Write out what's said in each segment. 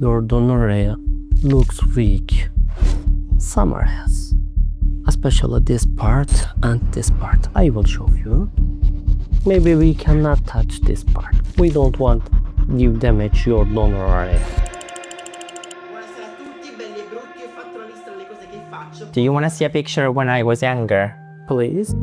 Your donor looks weak. Some areas, especially this part and this part. I will show you. Maybe we cannot touch this part. We don't want you damage your donor area. Do you want to see a picture when I was younger? Please.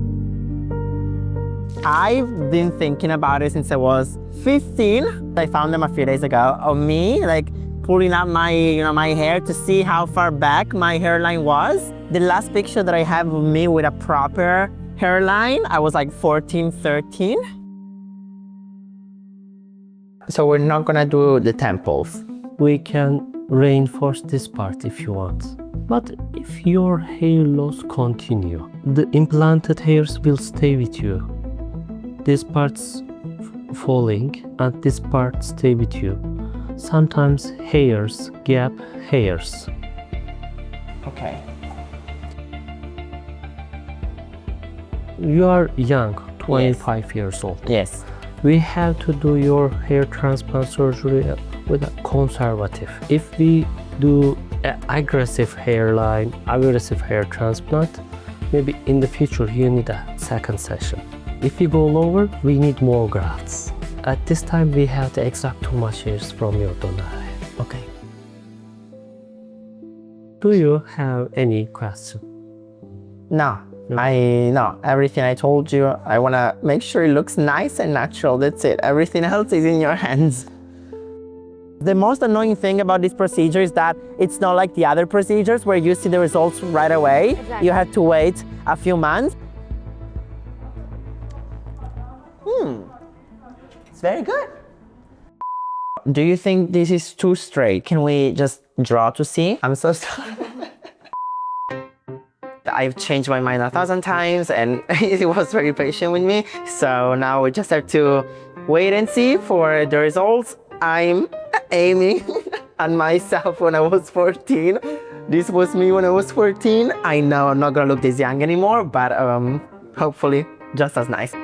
I've been thinking about it since I was 15. I found them a few days ago of me, like pulling out my, my hair to see how far back my hairline was. The last picture that I have of me with a proper hairline, I was like 14, 13. So we're not gonna do the temples. We can reinforce this part if you want. But if your hair loss continue, the implanted hairs will stay with you. This part's falling and this part stay with you. Sometimes hairs gap hairs. Okay. You are young, 25 years old. Yes. We have to do your hair transplant surgery with a conservative. If we do aggressive hairline, aggressive hair transplant, maybe in the future you need a second session. If you go lower, we need more grafts. At this time, we have to extract too much hairs from your donor. Okay. Do you have any question? No. No, everything I told you, I want to make sure it looks nice and natural. That's it. Everything else is in your hands. The most annoying thing about this procedure is that it's not like the other procedures where you see the results right away. Exactly. You have to wait a few months. It's very good. Do you think this is too straight? Can we just draw to see? I'm so sorry. I've changed my mind 1,000 times and it was very patient with me. So now we just have to wait and see for the results. I'm aiming at myself when I was 14. This was me when I was 14. I know I'm not gonna look this young anymore, but hopefully just as nice.